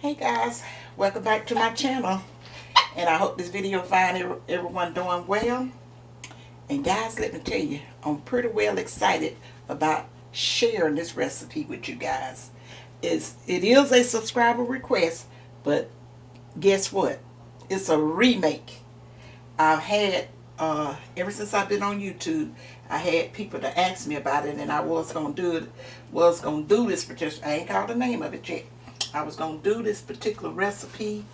Hey guys, welcome back to my channel, and I hope this video find everyone doing well. And guys, let me tell you, I'm pretty well excited about sharing this recipe with you guys. It is a subscriber request, but guess what? It's a remake. I've had ever since I've been on YouTube, I had people to ask me about it, and I was gonna do this particular. I ain't called the name of it yet. I was gonna do this particular recipe,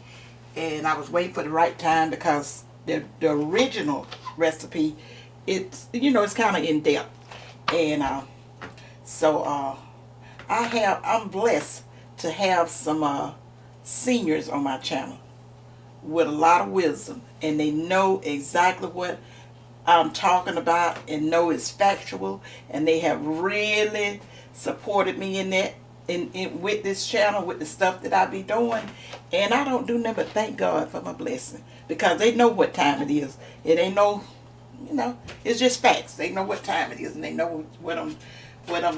and I was waiting for the right time because the original recipe, it's kind of in depth, and I'm blessed to have some seniors on my channel with a lot of wisdom, and they know exactly what I'm talking about and know it's factual, and they have really supported me in that in with this channel, with the stuff that I be doing. And I don't do nothing but thank God for my blessing, because they know what time it is. It ain't no, it's just facts. They know what time it is, and they know what I'm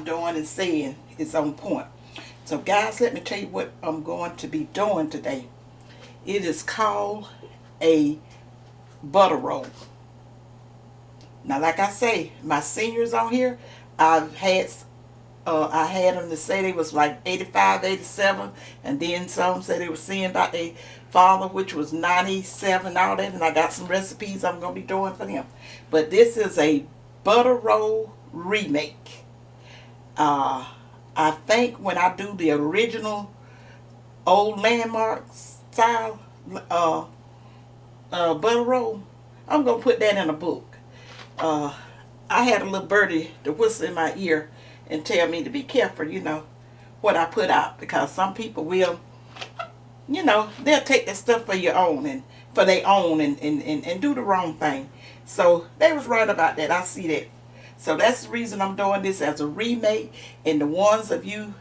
doing and saying is on point. So guys, let me tell you what I'm going to be doing today. It is called a butter roll. Now, like I say, my seniors on here, I had them to say they was like 85, 87, and then some said they were seeing about their father, which was 97, all that, and I got some recipes I'm going to be doing for them. But this is a butter roll remake. I think when I do the original old landmark style butter roll, I'm going to put that in a book. I had a little birdie to whistle in my ear and tell me to be careful, what I put out, because some people will, they'll take that stuff for your own and for their own and do the wrong thing. So they was right about that. I see that. So that's the reason I'm doing this as a remake. And the ones of you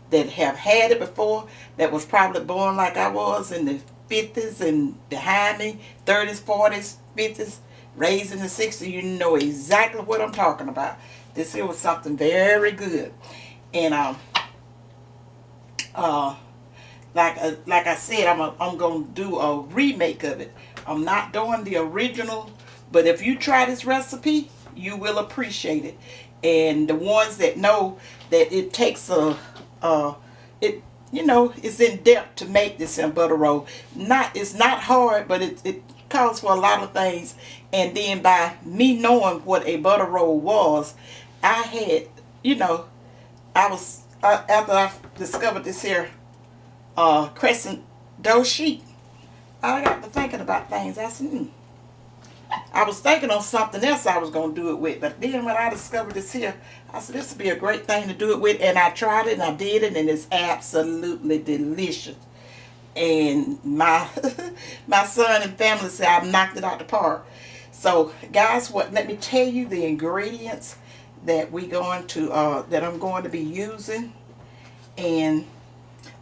that have had it before, that was probably born like I was in the 50s and behind me, 30s, 40s, 50s, raised in the 60s, you know exactly what I'm talking about. This here was something very good. And like I said, I'm gonna do a remake of it. I'm not doing the original, but if you try this recipe, you will appreciate it. And the ones that know that it takes it's in depth to make this in butter roll. It's not hard, but it calls for a lot of things. And then by me knowing what a butter roll was, I had, I was after I discovered this here crescent dough sheet, I got to thinking about things. I said, I was thinking on something else I was going to do it with, but then when I discovered this here, I said this would be a great thing to do it with, and I tried it and I did it, and it's absolutely delicious. And my my son and family say I've knocked it out the park. So guys, let me tell you the ingredients that I'm going to be using, and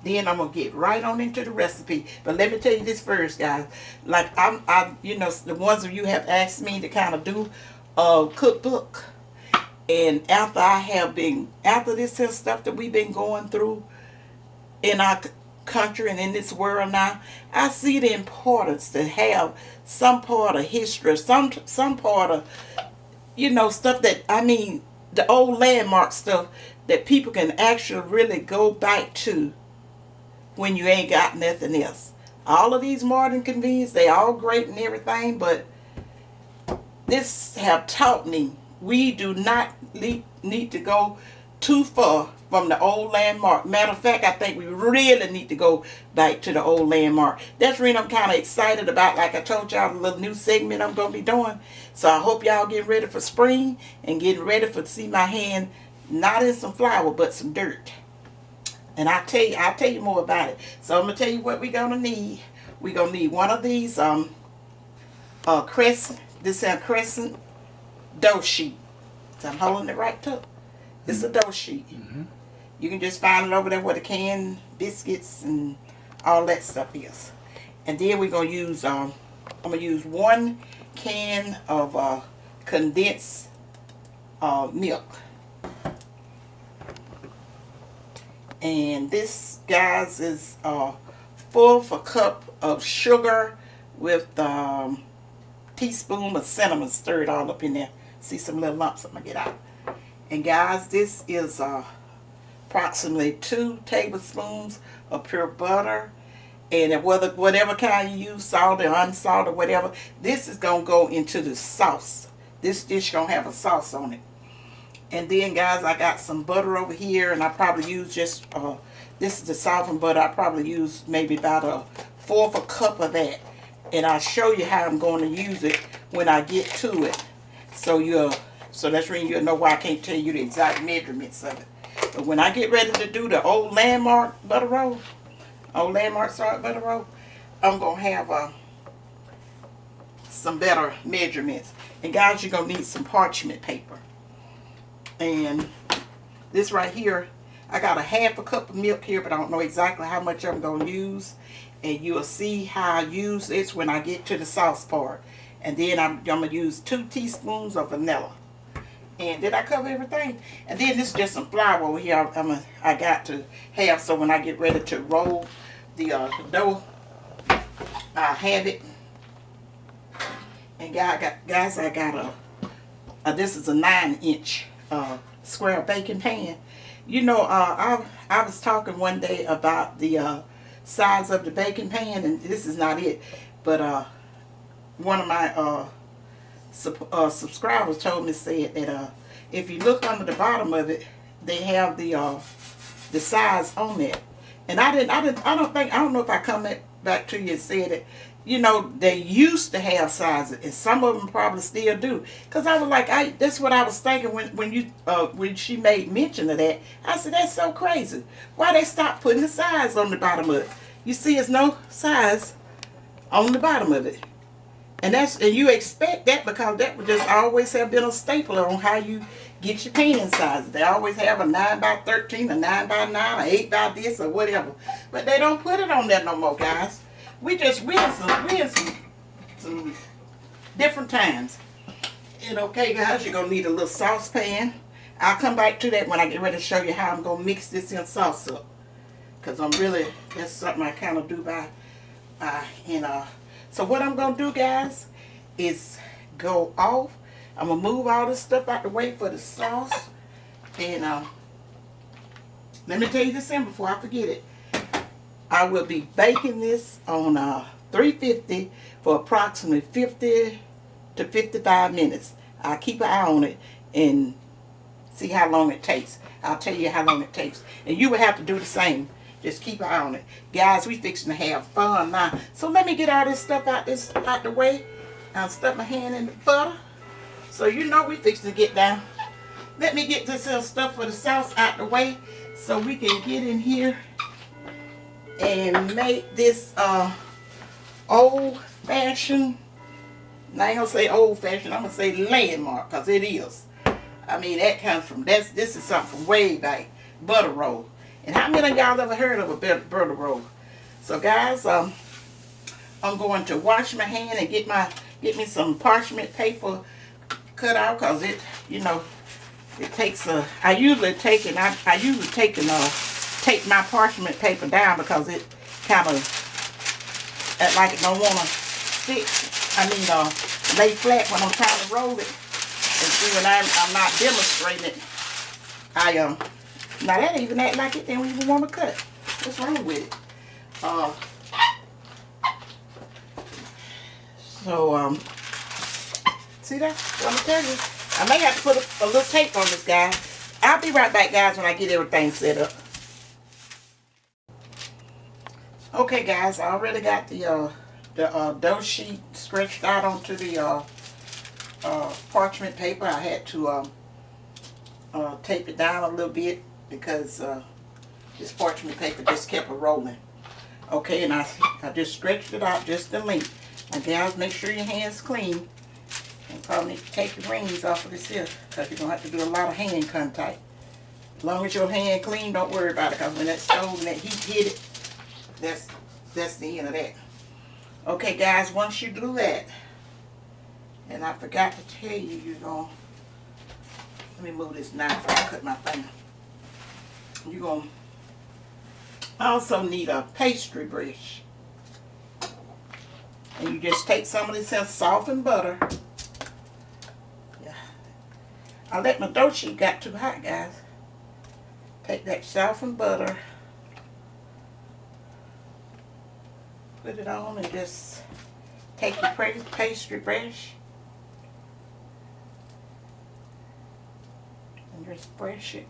then I'm gonna get right on into the recipe. But let me tell you this first, guys. Like the ones of you have asked me to kind of do a cookbook, and after this here stuff that we've been going through in our country and in this world now, I see the importance to have some part of history, some part of stuff that, the old landmark stuff that people can actually really go back to when you ain't got nothing else. All of these modern conveniences, they all great and everything, but this have taught me we do not need to go too far from the old landmark. Matter of fact, I think we really need to go back to the old landmark. That's the reason I'm kind of excited about, like I told y'all, the little new segment I'm going to be doing. So I hope y'all getting ready for spring and getting ready to see my hand, not in some flour, but some dirt. And I'll tell you more about it. So I'm going to tell you what we're going to need. We're going to need one of these crescent dough sheet. So I'm holding it right up. It's a dough sheet. Mm-hmm. You can just find it over there where the canned biscuits and all that stuff is. And then we're going to use, I'm going to use 1 can of condensed milk. And this, guys, is 1/4 a cup of sugar with teaspoon of cinnamon stirred all up in there. See some little lumps I'm gonna get out. And guys, this is approximately 2 tablespoons of pure butter. And whatever kind you use, salt or unsalted or whatever, this is gonna go into the sauce. This dish gonna have a sauce on it. And then guys, I got some butter over here, and I probably use just this is the softened butter. I probably use maybe about 1/4 a cup of that. And I'll show you how I'm going to use it when I get to it. So that's when you'll know why I can't tell you the exact measurements of it. But when I get ready to do the old Landmark butter roll, old Landmark salt butter roll, I'm going to have some better measurements. And guys, you're going to need some parchment paper. And this right here, I got 1/2 a cup of milk here, but I don't know exactly how much I'm going to use. And you'll see how I use this when I get to the sauce part. And then I'm going to use 2 teaspoons of vanilla. And did I cover everything? And then this is just some flour over here I got to have, so when I get ready to roll the dough, I have it. And guys, I got this is a 9-inch square baking pan. You know, I was talking one day about the size of the baking pan, and this is not it, but one of my subscribers told me, said that if you look under the bottom of it, they have the size on it. And I don't know if I come back to you and said it. You know, they used to have sizes, and some of them probably still do. Cause I was like, that's what I was thinking when she made mention of that. I said, that's so crazy. Why they stop putting the size on the bottom of it? You see, there's no size on the bottom of it, and you expect that because that would just always have been a staple on how you get your pan sizes. They always have a 9x13, a 9x9, a 8x this or whatever, but they don't put it on there no more, guys. We in some different times. And okay, guys, you're gonna need a little saucepan. I'll come back to that when I get ready to show you how I'm gonna mix this in sauce up. Cause that's something I kind of do so what I'm gonna do, guys, is go off. I'm gonna move all this stuff out the way for the sauce. And let me tell you this before I forget it. I will be baking this on 350 for approximately 50 to 55 minutes. I'll keep an eye on it and see how long it takes. I'll tell you how long it takes. And you will have to do the same. Just keep an eye on it. Guys, we fixing to have fun now. So let me get all this stuff out the way. I'll stuff my hand in the butter. So you know we fixing to get down. Let me get this little stuff for the sauce out the way so we can get in here and make this old-fashioned. I ain't gonna say old-fashioned, I'm gonna say Landmark, because it is. I mean, that comes from, this is something from way back, butter roll. And how many of y'all ever heard of a butter roll? So guys, I'm going to wash my hand and get me some parchment paper cut out, because it, you know, it takes I usually take my parchment paper down because it kind of like it don't want to stick. Lay flat when I'm trying to roll it. And see, when I'm not demonstrating it, now that even act like it don't even want to cut. What's wrong with it? See that? What I'm telling you. I may have to put a little tape on this, guy. I'll be right back, guys, when I get everything set up. Okay, guys, I already got the dough sheet stretched out onto the parchment paper. I had to tape it down a little bit because this parchment paper just kept rolling. Okay, and I just stretched it out just the length. Now, guys, make sure your hand's clean. And probably need to take the rings off of this here, because you're going to have to do a lot of hand contact. As long as your hand clean, don't worry about it, because when that stove and that heat hit it, that's the end of that. Okay, guys, once you do that, and I forgot to tell you, you're going to, let me move this knife so I cut my finger. You're going to also need a pastry brush. And you just take some of this softened butter. Yeah. I let my dough sheet got too hot, guys. Take that softened butter. Put it on and just take your pastry brush and just brush it.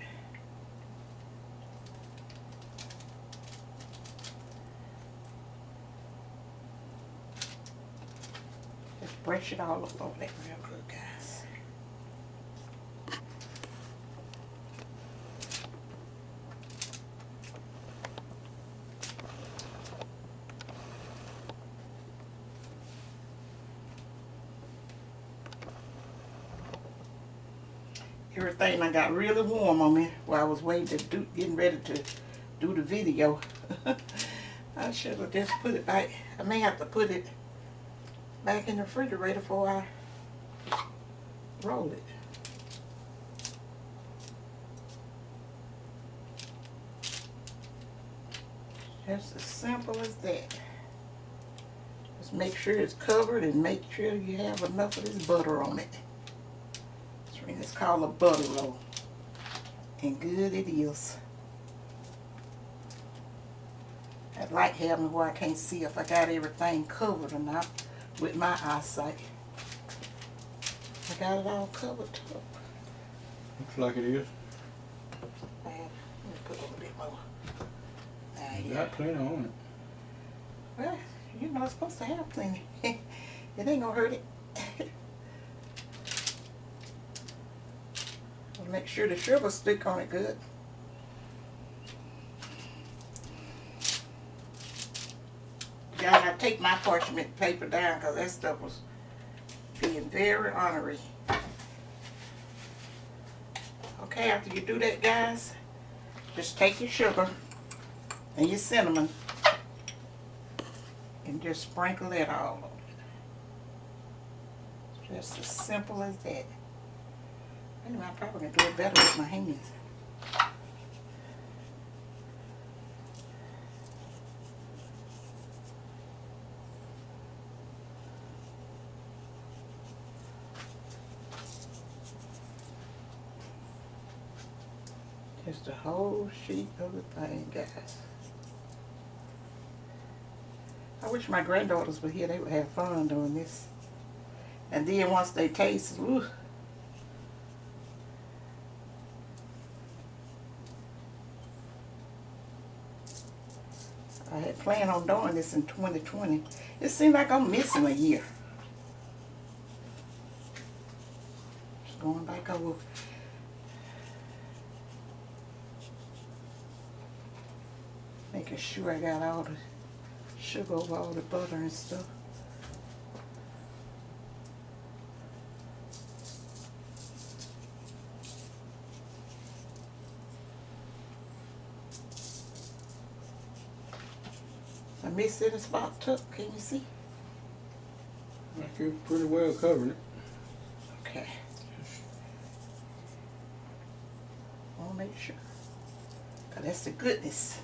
Just brush it all up over that real good, guys. Everything I got really warm on me while I was waiting to getting ready to do the video. I should have just put it back. I may have to put it back in the refrigerator before I roll it. Just as simple as that. Just make sure it's covered and make sure you have enough of this butter on it. It's called a butter roll, and good it is. I like having where I can't see if I got everything covered or not with my eyesight. I got it all covered up. Looks like it is. Let me put a little bit more. You got plenty on it. Well, you're not supposed to have plenty. It ain't gonna hurt it. Make sure the sugar stick on it good. Guys, I take my parchment paper down because that stuff was being very ornery. Okay, after you do that, guys, just take your sugar and your cinnamon and just sprinkle it all over it. Just as simple as that. Anyway, I'm probably going to do it better with my hands. Just a whole sheet of the thing, guys. I wish my granddaughters were here. They would have fun doing this. And then once they taste, ooh. I had planned on doing this in 2020. It seems like I'm missing a year. Just going back over. Making sure I got all the sugar over all the butter and stuff. I missed it in spot tuck. Can you see? Like you're pretty well covering it. Okay. I want to make sure. Cause that's the goodness.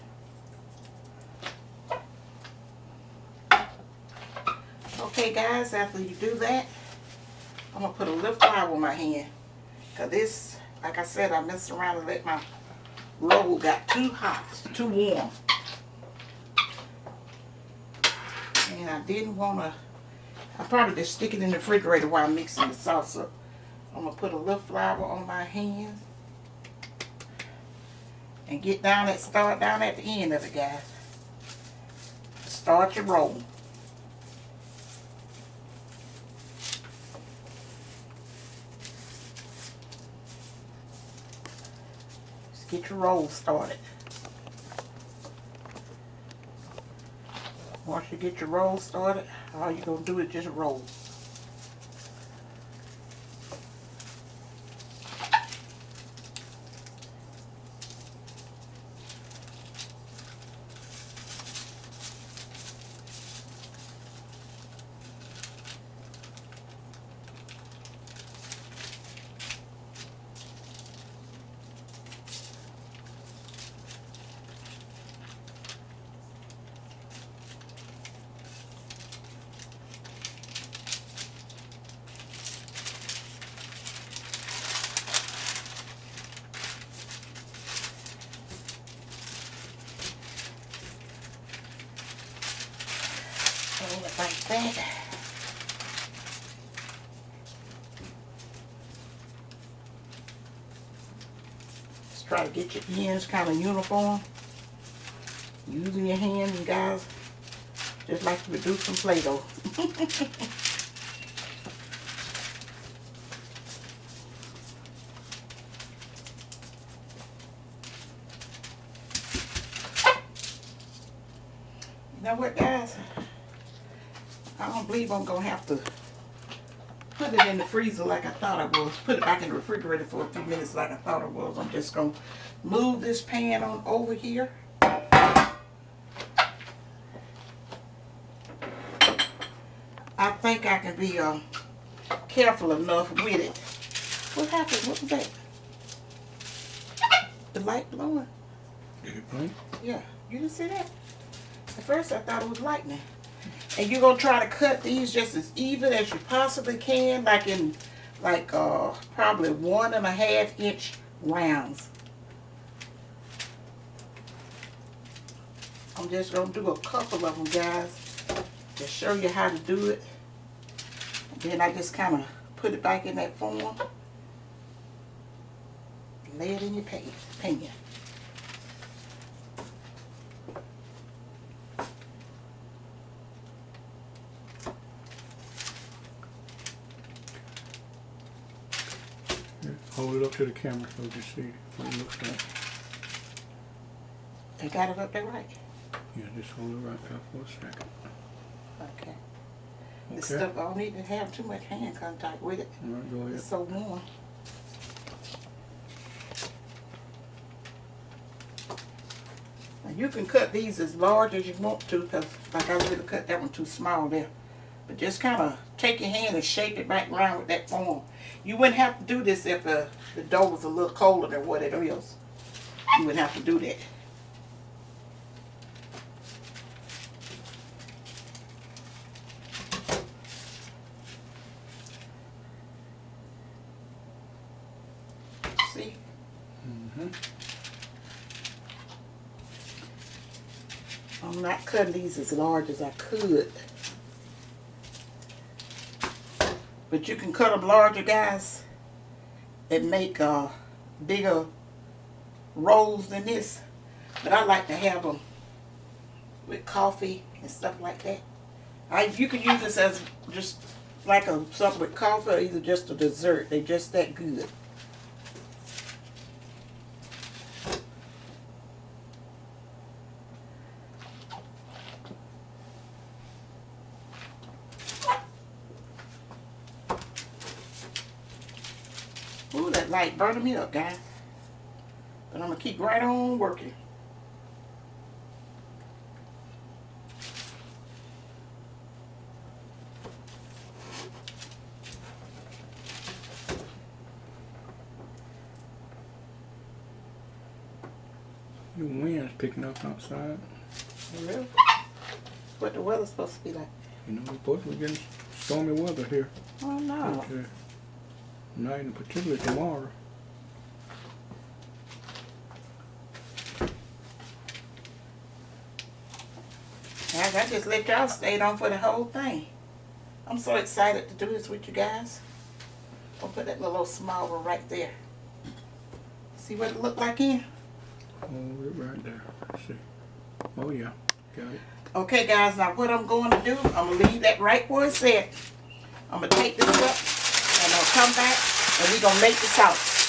Okay, guys. After you do that, I'm gonna put a little flour on my hand. Cause this, like I said, I messed around and let my roll got too hot, too warm. And I didn't want to, I probably just stick it in the refrigerator while I'm mixing the sauce up. I'm going to put a little flour on my hands. And get down at, start down at the end of it, guys. Start your roll. Just get your roll started. Once you get your roll started, all you're going to do is just roll. Hold it like that. Just try to get your ends kind of uniform. Using your hands, you guys, just like you would do some Play-Doh. You know what, guys? I don't believe I'm going to have to put it in the freezer like I thought I was. Put it back in the refrigerator for a few minutes like I thought I was. I'm just going to move this pan on over here. I think I can be careful enough with it. What happened? What was that? The light blowing? Did it blink? Yeah. You didn't see that? At first I thought it was lightning. And you're going to try to cut these just as even as you possibly can, like in probably 1.5 inch rounds. I'm just going to do a couple of them, guys, to show you how to do it. And then I just kind of put it back in that form. Lay it in your pan. Hold it up to the camera so you can see what it looks like. I got it up there right. Yeah, just hold it right there for a second. Okay. Okay. This stuff, I don't need to have too much hand contact with it. All right, go ahead. It's so warm. Now you can cut these as large as you want to, because like I really cut that one too small there. But just kind of take your hand and shape it back around with that form. You wouldn't have to do this if the dough was a little colder than what it is. You wouldn't have to do that. See? Mm-hmm. I'm not cutting these as large as I could. But you can cut them larger, guys, and make bigger rolls than this. But I like to have them with coffee and stuff like that. You can use this as just like something with coffee or either just a dessert. They're just that good. Ooh, that light burning me up, guys. But I'm going to keep right on working. The wind's picking up outside. Really? What the weather's supposed to be like? You know, we're supposed to be getting stormy weather here. Oh, no. Night and particularly tomorrow. Guys, I just let y'all stay on for the whole thing. I'm so excited to do this with you guys. I'll put that little small one right there. See what it look like in? Oh, it right there. Let's see. Oh yeah, got it. Okay, guys, now what I'm going to do, I'm going to leave that right where it's at. I'm going to take this up and I'll come back and we're going to make the sauce.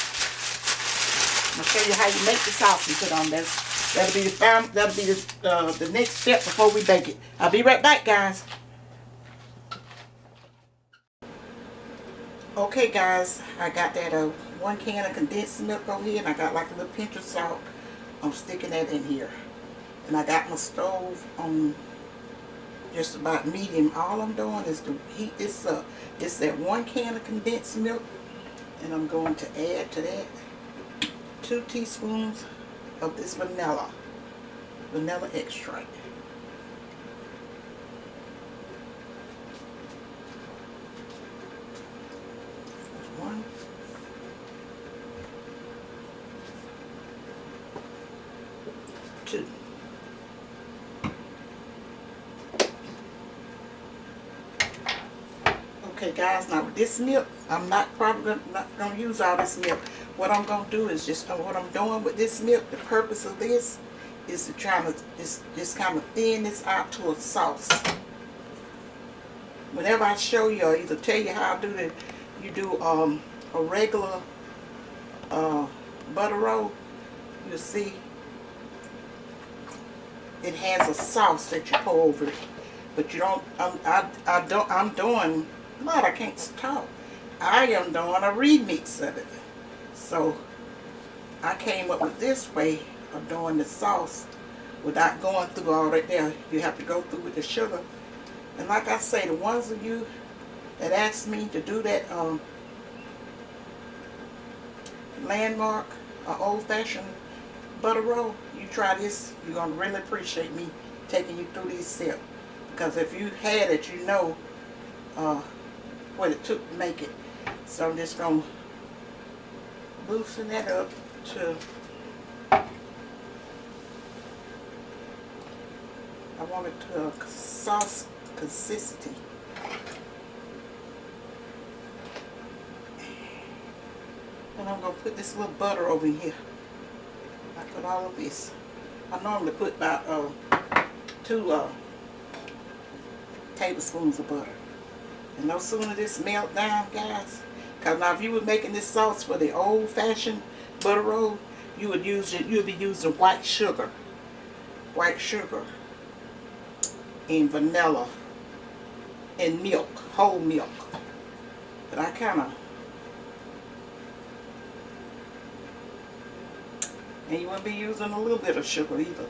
I'm going to show you how you make the sauce and put on this. That'll be the next step before we bake it. I'll be right back, guys. Okay, guys, I got that 1 can of condensed milk over here, and I got like a little pinch of salt. I'm sticking that in here. And I got my stove on just about medium. All I'm doing is to heat this up. It's that 1 can of condensed milk, and I'm going to add to that 2 teaspoons of this vanilla extract. One. Two. Okay, guys, now with this milk, I'm probably not gonna use all this milk. What I'm gonna do is just what I'm doing with this milk. The purpose of this is to try to just kind of thin this out to a sauce. Whenever I show you or either tell you how I do it, you do a regular butter roll, you'll see it has a sauce that you pour over it. But you don't, I'm doing, Lord, I can't talk. I am doing a remix of it. So I came up with this way of doing the sauce without going through all that there. You have to go through with the sugar. And like I say, the ones of you that asked me to do that landmark or old-fashioned butter roll, you try this, you're going to really appreciate me taking you through these steps. Because if you had it, you know what it took to make it. So I'm just going to loosen that up to, I want it to a sauce consistency. And I'm going to put this little butter over here. I put all of this. I normally put about 2 tablespoons of butter. And no sooner this melt down, guys, because now if you were making this sauce for the old-fashioned butter roll, you would use it. You'd be using white sugar and vanilla and milk, whole milk. But I kind of, and you wouldn't be using a little bit of sugar either.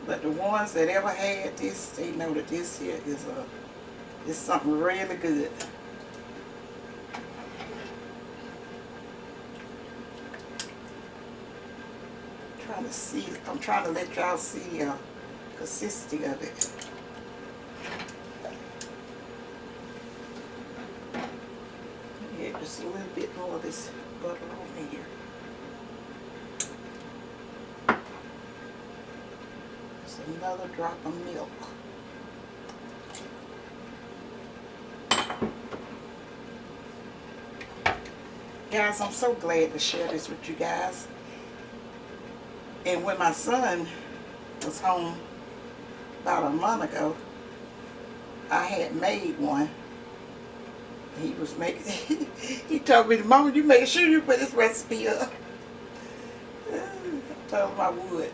But the ones that ever had this, they know that this here is something really good. I'm trying to let y'all see the consistency of it. Yeah, just a little bit more of this butter over here. Just another drop of milk. Guys, I'm so glad to share this with you guys. And when my son was home about a month ago, I had made one. He was making, he told me, Mama, you make sure you put this recipe up. I told him I would.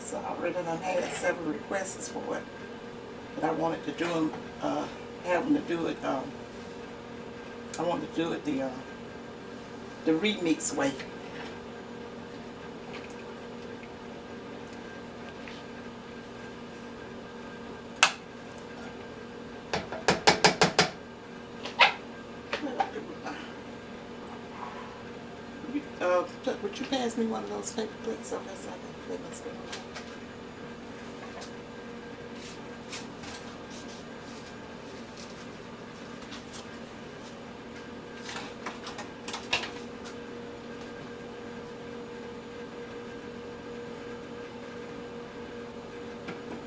So I already done had several requests for it. But I wanted to do them, have them to do it, I wanted to do it the remix way. Would you pass me one of those paper plates so that's I can play my stuff?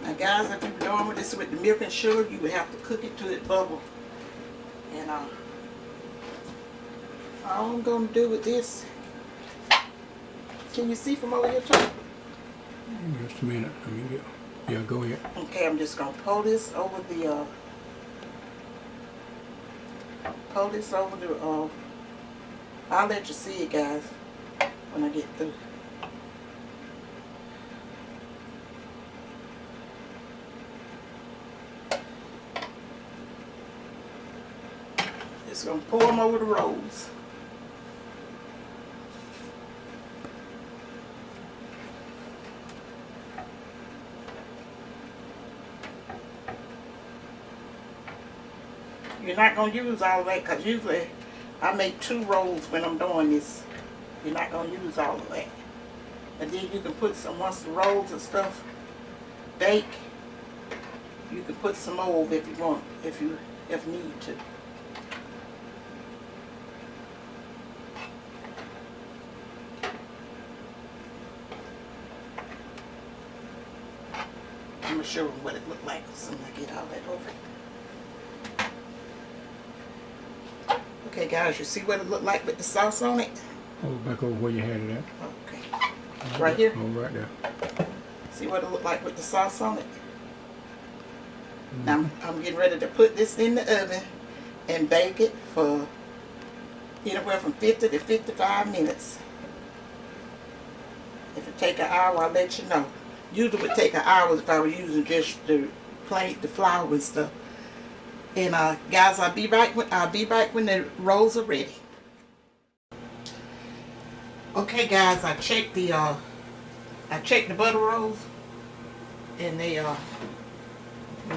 Now guys, if you're doing this with the milk and sugar, you would have to cook it till it bubble. And all I'm going to do with this, can you see from over here, Tom? Just a minute. Let me get. Yeah, go ahead. Okay, I'm just gonna pull this over the. I'll let you see it, guys, when I get through. Just gonna pour them over the rolls. You're not going to use all of that because usually I make 2 rolls when I'm doing this. You're not going to use all of that. And then you can put some, once the rolls and stuff bake, you can put some more if you want, if need to. gonna show them what it looked like as soon as I get all that over. Okay, guys, you see what it looked like with the sauce on it? Hold back over where you had it at. Okay. Right here? Oh, right there. See what it looked like with the sauce on it? Now I'm getting ready to put this in the oven and bake it for anywhere from 50 to 55 minutes. If it take an hour, I'll let you know. Usually it would take an hour if I was using just the flour and stuff. And guys, I'll be back when the rolls are ready. Okay, guys, I checked the butter rolls, and they were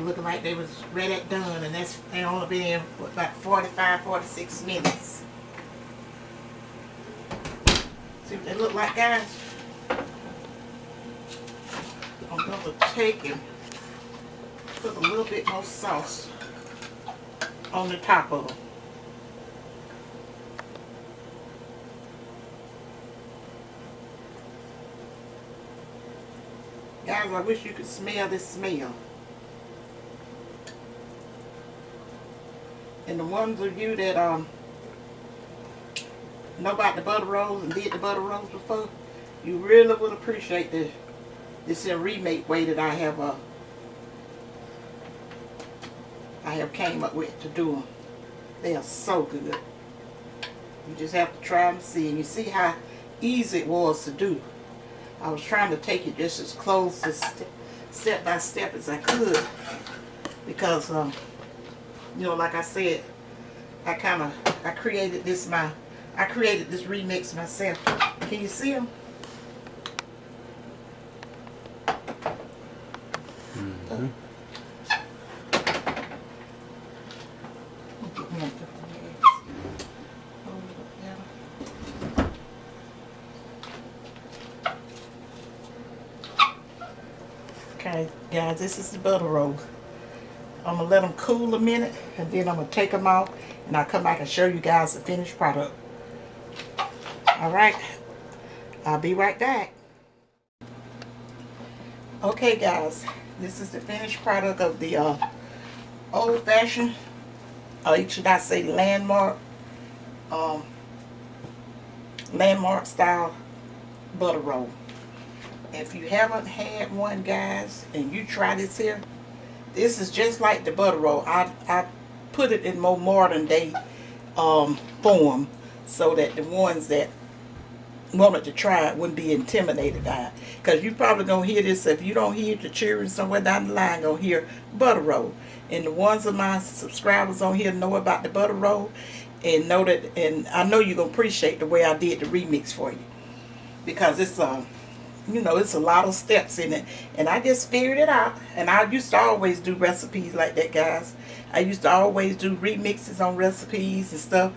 looking like they was ready at done, and they only been in for about 45-46 minutes. See what they look like, guys? I'm gonna take and put a little bit more sauce on the top of them. Guys, I wish you could smell this smell. And the ones of you that know about the butter rolls and did the butter rolls before, you really would appreciate this remake way that I have came up with to do them. They are so good. You just have to try them and see. And you see how easy it was to do. I was trying to take it just as close as step by step as I could, because you know, like I said, I created this remix myself. Can you see them? Mm-hmm. Okay, guys, this is the butter roll. I'm going to let them cool a minute, and then I'm going to take them out, and I'll come back and show you guys the finished product. Alright, I'll be right back. Okay, guys, this is the finished product of the old-fashioned, or should I say landmark style butter roll. If you haven't had one, guys, and you try this here, this is just like the butter roll. I put it in more modern day form so that the ones that wanted to try it wouldn't be intimidated by it. Because you probably gonna hear this, if you don't hear it, the children somewhere down the line gonna hear butter roll. And the ones of my subscribers on here know about the butter roll and know that, and I know you're gonna appreciate the way I did the remix for you, because it's you know, it's a lot of steps in it, and I just figured it out. And I used to always do recipes like that, guys. I used to always do remixes on recipes and stuff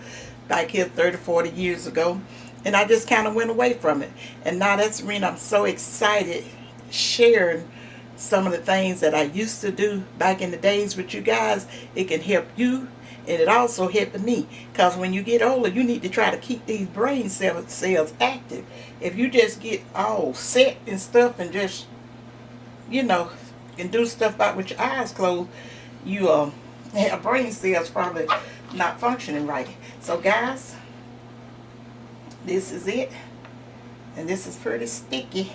back here 30-40 years ago, and I just kind of went away from it. And now that's the reason I'm so excited sharing some of the things that I used to do back in the days with you guys. It can help you, and it also helped me, because when you get older, you need to try to keep these brain cells active. If you just get all set and stuff and just, you know, can do stuff about with your eyes closed, you have brain cells probably not functioning right. So guys, this is it, and this is pretty sticky.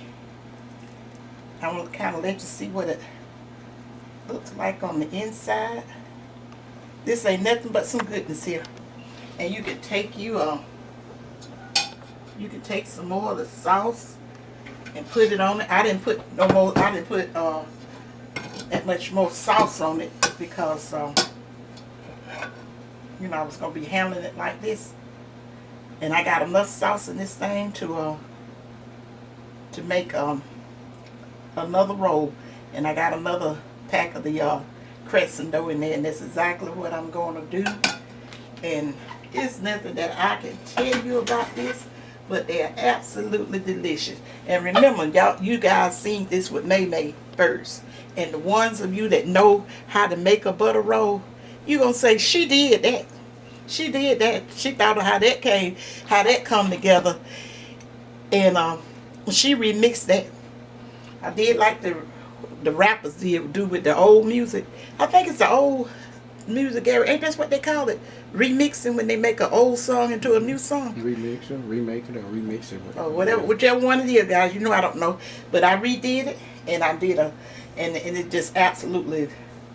I'm gonna kind of let you see what it looks like on the inside. This ain't nothing but some goodness here. And you can take some more of the sauce and put it on it. I didn't put no more. I didn't put that much more sauce on it because you know, I was gonna be handling it like this. And I got enough sauce in this thing to make another roll. And I got another pack of the crescent dough in there, and that's exactly what I'm going to do. And it's nothing that I can tell you about this, but they're absolutely delicious. And remember, you guys seen this with May first, and the ones of you that know how to make a butter roll, you're gonna say, she did that, she did that, she thought of how that come together, and she remixed that. I did like the the rappers do with the old music. I think it's the old music era. Ain't that's what they call it? Remixing, when they make an old song into a new song. Remake it, or remix it. Or whatever, whichever one it is, guys. You know I don't know. But I redid it, and I did and it just absolutely,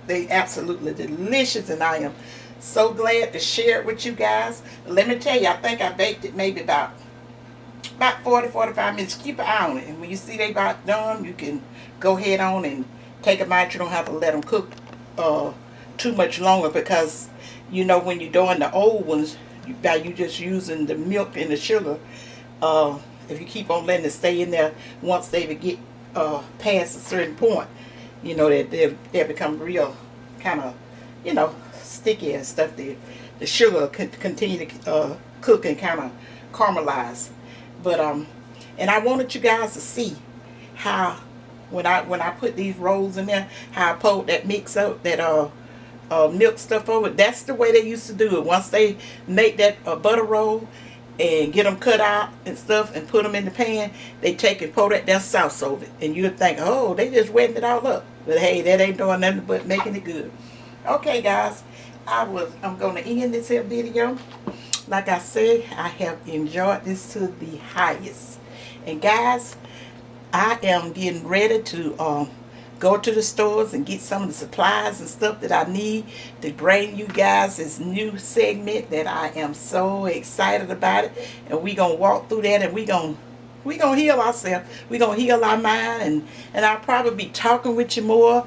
they absolutely delicious, and I am so glad to share it with you guys. Let me tell you, I think I baked it maybe about 40-45 minutes. Keep an eye on it, and when you see they about done, you can go ahead on and take them out. You don't have to let them cook too much longer, because you know when you're doing the old ones, you just using the milk and the sugar. If you keep on letting it stay in there, once they get past a certain point, you know that they become real kind of, you know, sticky and stuff. The sugar could continue to cook and kind of caramelize. But and I wanted you guys to see how when I put these rolls in there, how I poured that mix out, that milk stuff over. That's the way they used to do it. Once they make that butter roll and get them cut out and stuff and put them in the pan, they take and pour that sauce over it, and you'd think, oh, they just wetting it all up. But hey, that ain't doing nothing but making it good. Okay, guys, I'm gonna end this here video. Like I said, I have enjoyed this to the highest. And guys, I am getting ready to go to the stores and get some of the supplies and stuff that I need to bring you guys this new segment that I am so excited about it. And we gonna walk through that, and we gonna heal ourselves. We gonna heal our mind, and I'll probably be talking with you more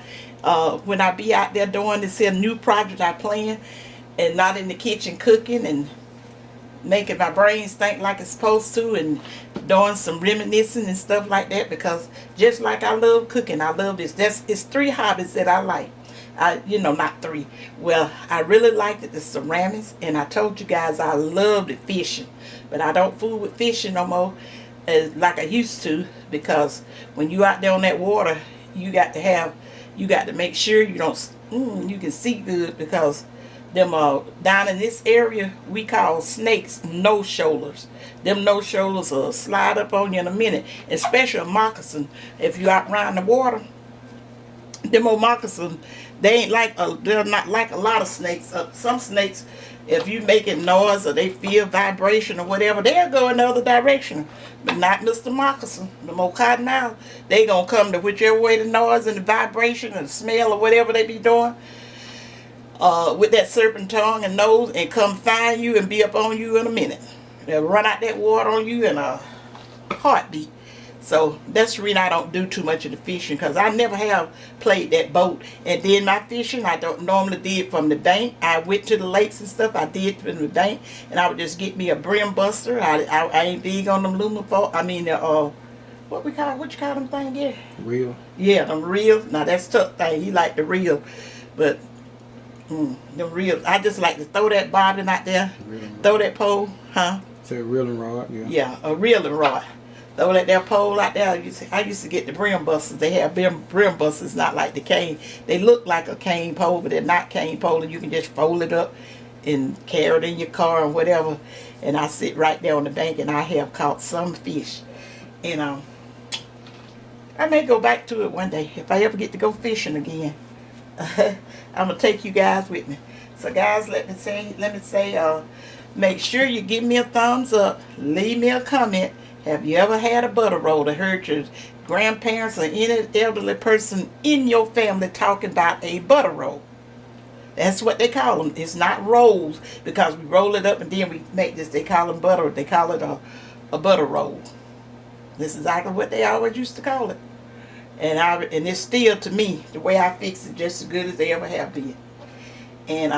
when I be out there doing this here new project I plan, and not in the kitchen cooking and making my brains think like it's supposed to, and doing some reminiscing and stuff like that. Because just like I love cooking, I love this. It's 3 hobbies that I like. Not 3. Well, I really liked it, the ceramics, and I told you guys I love the fishing, but I don't fool with fishing no more like I used to, because when you out there on that water, you got to make sure you don't you can see good, because them down in this area we call snakes no-shoulders. Them no-shoulders will slide up on you in a minute, especially a moccasin. If you out around the water, them old moccasins, they're not like a lot of snakes. Some snakes, if you making noise or they feel vibration or whatever, they'll go in the other direction. But not Mr. Moccasin. The more cottonmouth, they gonna come to whichever way the noise and the vibration and the smell or whatever they be doing, with that serpent tongue and nose, and come find you and be up on you in a minute. They'll run out that water on you in a heartbeat. So that's the reason I don't do too much of the fishing, because I never have played that boat. And then my fishing, I don't normally did from the bank. I went to the lakes and stuff, I did from the bank, and I would just get me a brim buster. I ain't big on them lumifor. I mean, what you call them thing here? Reel. Yeah, them reels. Now that's tough thing. He like the reel, but the reel. I just like to throw that bobbin out there, throw that pole, huh? Say a reeling rod, yeah. Yeah, a reeling rod. Throw that pole out there. I used to get the brim busters. They have brim busters, not like the cane. They look like a cane pole, but they're not cane pole, and you can just fold it up and carry it in your car or whatever. And I sit right there on the bank, and I have caught some fish. And I may go back to it one day if I ever get to go fishing again. I'm gonna take you guys with me. So guys, let me say, make sure you give me a thumbs up, leave me a comment. Have you ever had a butter roll or heard your grandparents or any elderly person in your family talking about a butter roll? That's what they call them. It's not rolls, because we roll it up and then we make this. They call them butter. They call it a butter roll. This is exactly what they always used to call it. And it's still, to me, the way I fix it, just as good as they ever have been. And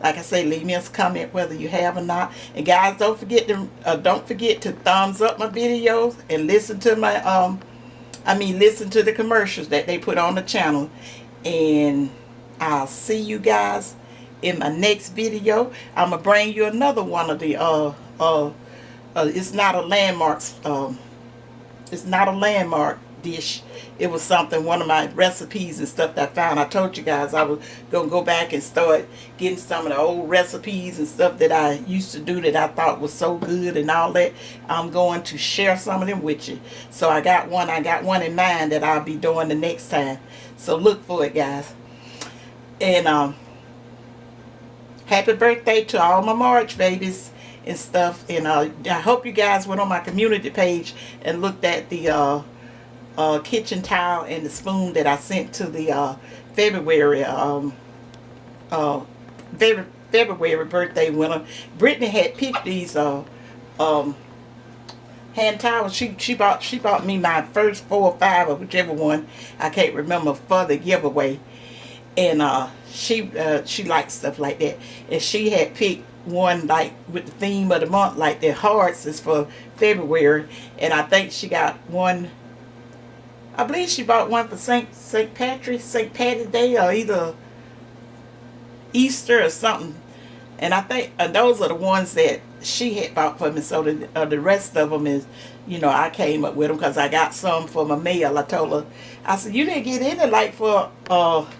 like I say, leave me a comment whether you have or not. And guys, don't forget to thumbs up my videos and listen to listen to the commercials that they put on the channel. And I'll see you guys in my next video. I'm gonna bring you another one of the it's not a landmark dish. It was something, one of my recipes and stuff that I found. I told you guys I was going to go back and start getting some of the old recipes and stuff that I used to do that I thought was so good and all that. I'm going to share some of them with you. So I got one in mind that I'll be doing the next time. So look for it, guys. And happy birthday to all my March babies and stuff. And I hope you guys went on my community page and looked at the kitchen towel and the spoon that I sent to the February February birthday winner. Brittany had picked these hand towels. She bought me my first 4 or 5 or whichever one, I can't remember, for the giveaway. And she likes stuff like that. And she had picked one like with the theme of the month, like their hearts is for February. And I think she got one, I believe she bought one for St. Patty's Day, or either Easter or something. And I think those are the ones that she had bought for me. So the rest of them is, you know, I came up with them because I got some for my mail. I told her, I said, you didn't get any like for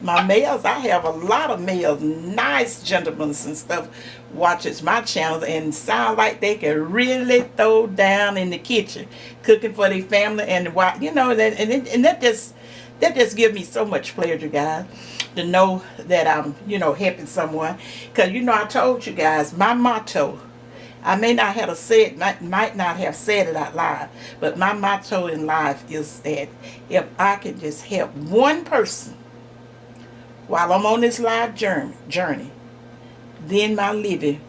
my mails. I have a lot of mails. Nice gentlemen and stuff watches my channel and sound like they can really throw down in the kitchen cooking for their family, and you know, and that just gives me so much pleasure, guys, to know that I'm, you know, helping someone. Because, you know, I told you guys my motto, I may not have said, might not have said it out loud, but my motto in life is that if I can just help one person while I'm on this life journey, then my living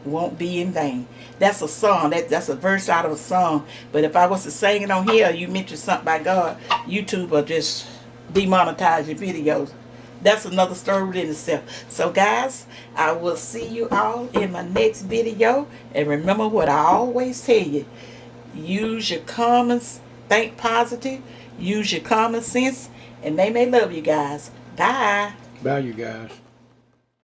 won't be in vain. That's a song. That's a verse out of a song. But if I was to sing it on here, you mention something by God, YouTube will just demonetize your videos. That's another story within itself. So guys, I will see you all in my next video. And remember what I always tell you. Use your think positive. Use your common sense. And they may love you guys. Bye. Bye, you guys.